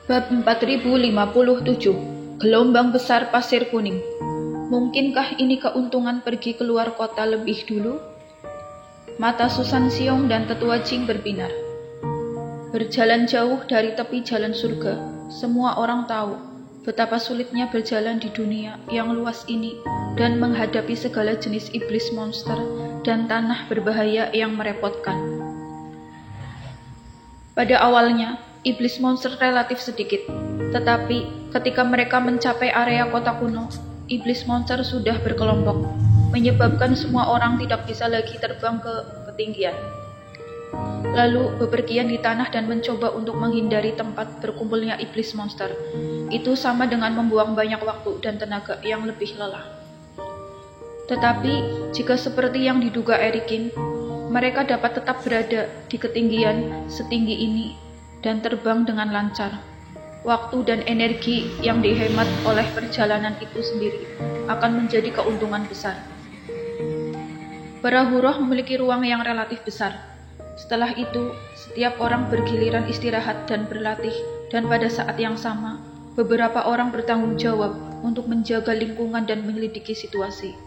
Bab 4057. Gelombang besar pasir kuning. Mungkinkah ini keuntungan pergi keluar kota lebih dulu? Mata Susan Xiong dan Tetua Jing berbinar. Berjalan jauh dari tepi jalan surga, semua orang tahu betapa sulitnya berjalan di dunia yang luas ini dan menghadapi segala jenis iblis monster dan tanah berbahaya yang merepotkan. Pada awalnya, iblis monster relatif sedikit, tetapi ketika mereka mencapai area kota kuno, iblis monster sudah berkelompok, menyebabkan semua orang tidak bisa lagi terbang ke ketinggian. Lalu bepergian di tanah dan mencoba untuk menghindari tempat berkumpulnya iblis monster. Itu sama dengan membuang banyak waktu dan tenaga yang lebih lelah. Tetapi, jika seperti yang diduga Erikin, mereka dapat tetap berada di ketinggian setinggi ini dan terbang dengan lancar. Waktu dan energi yang dihemat oleh perjalanan itu sendiri akan menjadi keuntungan besar. Perahu roh memiliki ruang yang relatif besar. Setelah itu, setiap orang bergiliran istirahat dan berlatih, dan pada saat yang sama, beberapa orang bertanggung jawab untuk menjaga lingkungan dan menyelidiki situasi.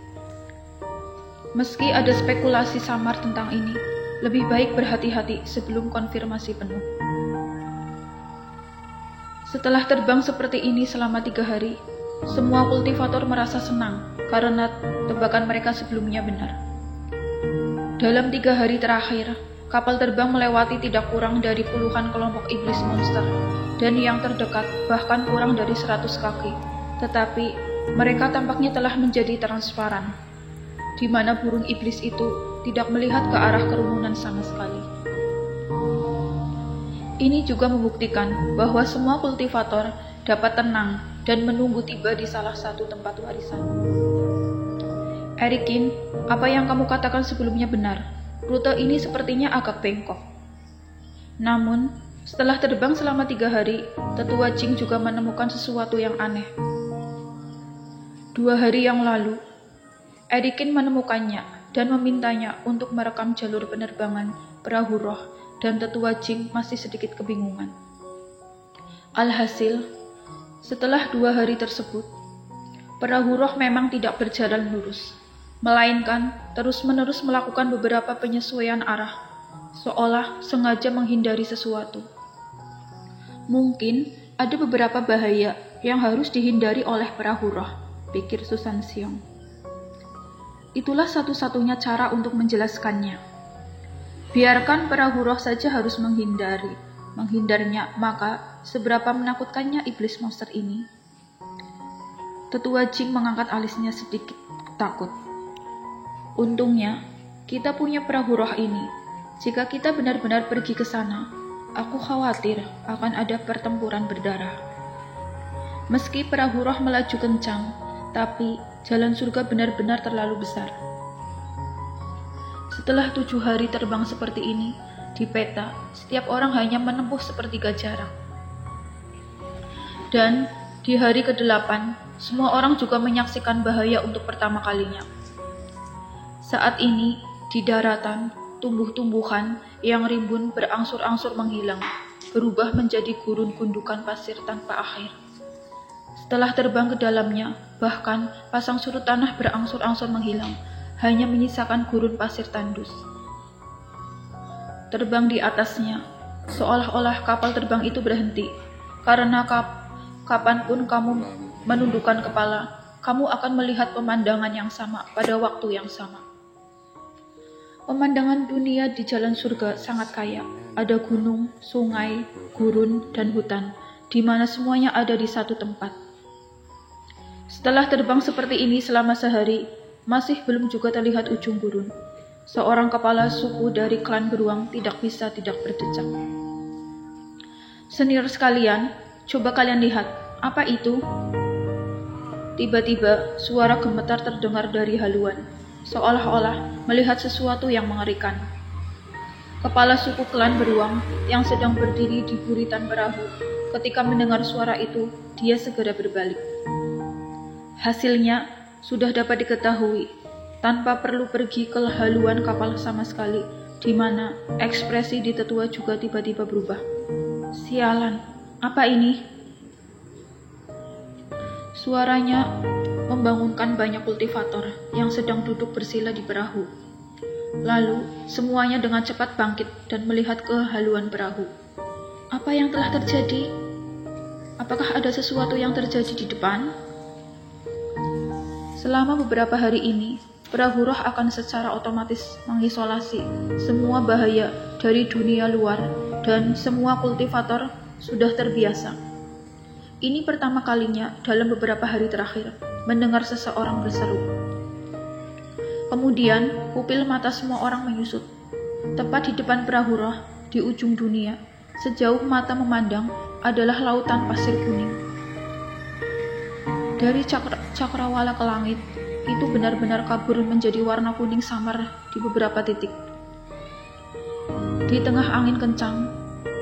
Meski ada spekulasi samar tentang ini, lebih baik berhati-hati sebelum konfirmasi penuh. Setelah terbang seperti ini selama 3 hari, semua kultivator merasa senang karena tebakan mereka sebelumnya benar. Dalam 3 hari terakhir, kapal terbang melewati tidak kurang dari puluhan kelompok iblis monster, dan yang terdekat bahkan kurang dari 100 kaki. Tetapi mereka tampaknya telah menjadi transparan, di mana burung iblis itu tidak melihat ke arah kerumunan sama sekali. Ini juga membuktikan bahwa semua kultivator dapat tenang dan menunggu tiba di salah satu tempat warisan. Erikin, apa yang kamu katakan sebelumnya benar. Rute ini sepertinya agak bengkok. Namun, setelah terbang selama 3 hari, Tetua Jing juga menemukan sesuatu yang aneh. 2 hari yang lalu, Erikin menemukannya dan memintanya untuk merekam jalur penerbangan perahu roh, dan Tetua Jing masih sedikit kebingungan. Alhasil, setelah 2 hari tersebut, perahu roh memang tidak berjalan lurus, melainkan terus-menerus melakukan beberapa penyesuaian arah, seolah sengaja menghindari sesuatu. Mungkin ada beberapa bahaya yang harus dihindari oleh perahu roh, pikir Susan Xiong. Itulah satu-satunya cara untuk menjelaskannya. Biarkan perahu roh saja harus menghindarnya, maka seberapa menakutkannya iblis monster ini? Tetua Jing mengangkat alisnya sedikit takut. Untungnya, kita punya perahu roh ini. Jika kita benar-benar pergi ke sana, aku khawatir akan ada pertempuran berdarah. Meski perahu roh melaju kencang, tapi jalan surga benar-benar terlalu besar. Setelah 7 hari terbang seperti ini, di peta, setiap orang hanya menempuh sepertiga jarak. Dan di hari ke-8, semua orang juga menyaksikan bahaya untuk pertama kalinya. Saat ini, di daratan, tumbuh-tumbuhan yang rimbun berangsur-angsur menghilang, berubah menjadi gurun gundukan pasir tanpa akhir. Setelah terbang ke dalamnya, bahkan pasang surut tanah berangsur-angsur menghilang, hanya menyisakan gurun pasir tandus. Terbang di atasnya, seolah-olah kapal terbang itu berhenti, karena kapanpun kamu menundukkan kepala, kamu akan melihat pemandangan yang sama pada waktu yang sama. Pemandangan dunia di jalan surga sangat kaya. Ada gunung, sungai, gurun, dan hutan, di mana semuanya ada di satu tempat. Setelah terbang seperti ini selama sehari, masih belum juga terlihat ujung gurun. Seorang kepala suku dari klan beruang tidak bisa tidak berdecak. Senior sekalian, coba kalian lihat, apa itu? Tiba-tiba, suara gemetar terdengar dari haluan, seolah-olah melihat sesuatu yang mengerikan. Kepala suku klan beruang yang sedang berdiri di buritan perahu, ketika mendengar suara itu, dia segera berbalik. Hasilnya sudah dapat diketahui, tanpa perlu pergi ke haluan kapal sama sekali, di mana ekspresi di tetua juga tiba-tiba berubah. Sialan, Apa ini? Suaranya membangunkan banyak kultivator yang sedang duduk bersila di perahu. Lalu, semuanya dengan cepat bangkit dan melihat ke haluan perahu. Apa yang telah terjadi? Apakah ada sesuatu yang terjadi di depan? Selama beberapa hari ini, perahu roh akan secara otomatis mengisolasi semua bahaya dari dunia luar dan semua kultivator sudah terbiasa. Ini pertama kalinya dalam beberapa hari terakhir mendengar seseorang berseru. Kemudian, pupil mata semua orang menyusut. Tepat di depan perahu roh, di ujung dunia, sejauh mata memandang adalah lautan pasir kuning. Dari cakrawala ke langit, itu benar-benar kabur menjadi warna kuning samar di beberapa titik. Di tengah angin kencang,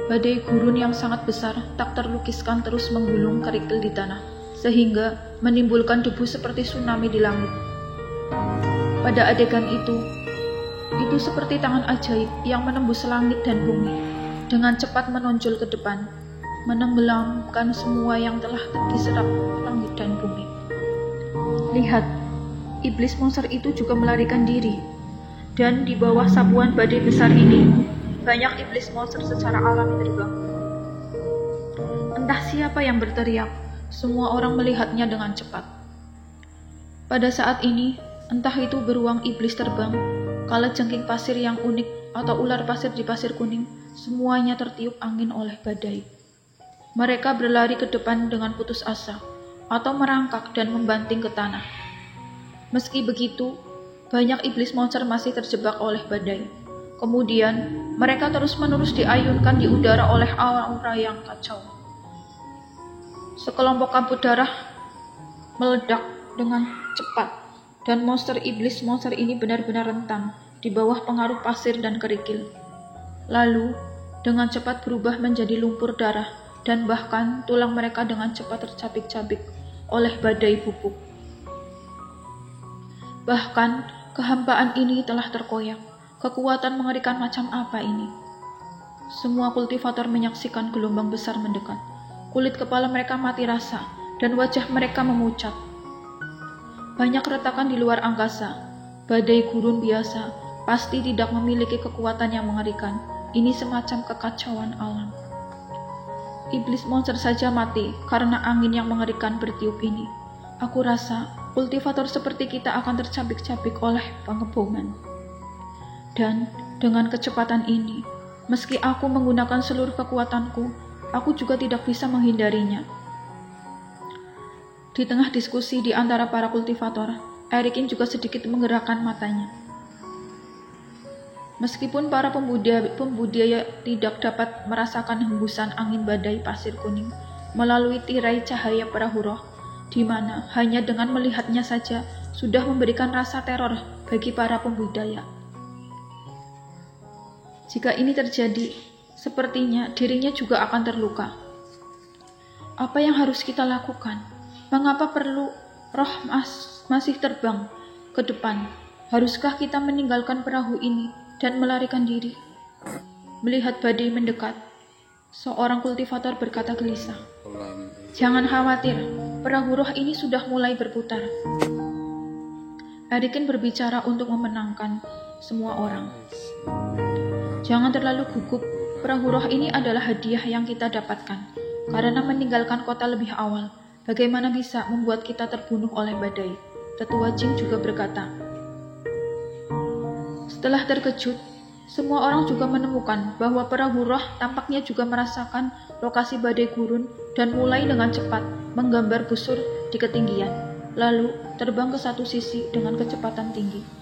badai gurun yang sangat besar tak terlukiskan terus menggulung kerikil di tanah, sehingga menimbulkan debu seperti tsunami di langit. Pada adegan itu seperti tangan ajaib yang menembus langit dan bumi, dengan cepat menonjol ke depan, menenggelamkan semua yang telah diserap langit dan bumi. Lihat, iblis monster itu juga melarikan diri, dan di bawah sapuan badai besar ini, banyak iblis monster secara alami terbang. Entah siapa yang berteriak, semua orang melihatnya dengan cepat. Pada saat ini, entah itu beruang iblis terbang, kalajengking pasir yang unik, atau ular pasir di pasir kuning, semuanya tertiup angin oleh badai. Mereka berlari ke depan dengan putus asa, atau merangkak dan membanting ke tanah. Meski begitu, banyak iblis monster masih terjebak oleh badai. Kemudian, mereka terus-menerus diayunkan di udara oleh aura yang kacau. Sekelompok kabut darah meledak dengan cepat, dan monster ini benar-benar rentan di bawah pengaruh pasir dan kerikil. Lalu, dengan cepat berubah menjadi lumpur darah, dan bahkan tulang mereka dengan cepat tercabik-cabik oleh badai pupuk. Bahkan, kehampaan ini telah terkoyak. Kekuatan mengerikan macam apa ini? Semua kultivator menyaksikan gelombang besar mendekat. Kulit kepala mereka mati rasa, dan wajah mereka memucat. Banyak retakan di luar angkasa. Badai gurun biasa pasti tidak memiliki kekuatan yang mengerikan. Ini semacam kekacauan alam. Iblis monster saja mati karena angin yang mengerikan bertiup ini. Aku rasa kultivator seperti kita akan tercabik-cabik oleh pengepungan. Dan dengan kecepatan ini, meski aku menggunakan seluruh kekuatanku, aku juga tidak bisa menghindarinya. Di tengah diskusi di antara para kultivator, Erikin juga sedikit menggerakkan matanya. Meskipun para pembudidaya tidak dapat merasakan hembusan angin badai pasir kuning melalui tirai cahaya perahu roh, di mana hanya dengan melihatnya saja sudah memberikan rasa teror bagi para pembudidaya. Jika ini terjadi, sepertinya dirinya juga akan terluka. Apa yang harus kita lakukan? Mengapa perlu roh masih terbang ke depan? Haruskah kita meninggalkan perahu ini dan melarikan diri? Melihat badai mendekat, seorang kultivator berkata gelisah. Jangan khawatir, perahu roh ini sudah mulai berputar. Erikin berbicara untuk memenangkan semua orang. Jangan terlalu gugup, perahu roh ini adalah hadiah yang kita dapatkan. Karena meninggalkan kota lebih awal, bagaimana bisa membuat kita terbunuh oleh badai? Tetua Jing juga berkata. Setelah terkejut, semua orang juga menemukan bahwa perahu roh tampaknya juga merasakan lokasi badai gurun dan mulai dengan cepat menggambar busur di ketinggian, lalu terbang ke satu sisi dengan kecepatan tinggi.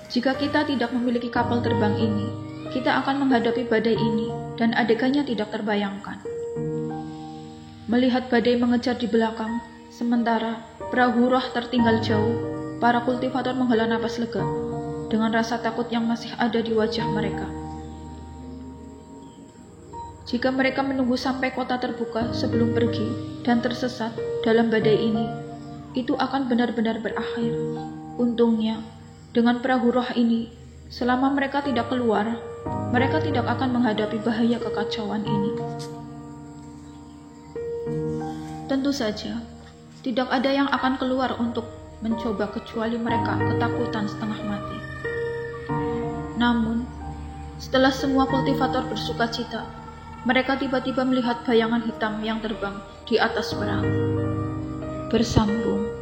Jika kita tidak memiliki kapal terbang ini, kita akan menghadapi badai ini dan adegannya tidak terbayangkan. Melihat badai mengejar di belakang, sementara perahu roh tertinggal jauh, para kultivator menghela napas lega dengan rasa takut yang masih ada di wajah mereka. Jika mereka menunggu sampai kota terbuka sebelum pergi dan tersesat dalam badai ini, itu akan benar-benar berakhir. Untungnya, dengan perahu roh ini, selama mereka tidak keluar, mereka tidak akan menghadapi bahaya kekacauan ini. Tentu saja, tidak ada yang akan keluar untuk mencoba kecuali mereka ketakutan setengah mati. Namun, setelah semua kultivator bersukacita, mereka tiba-tiba melihat bayangan hitam yang terbang di atas perahu. Bersambung.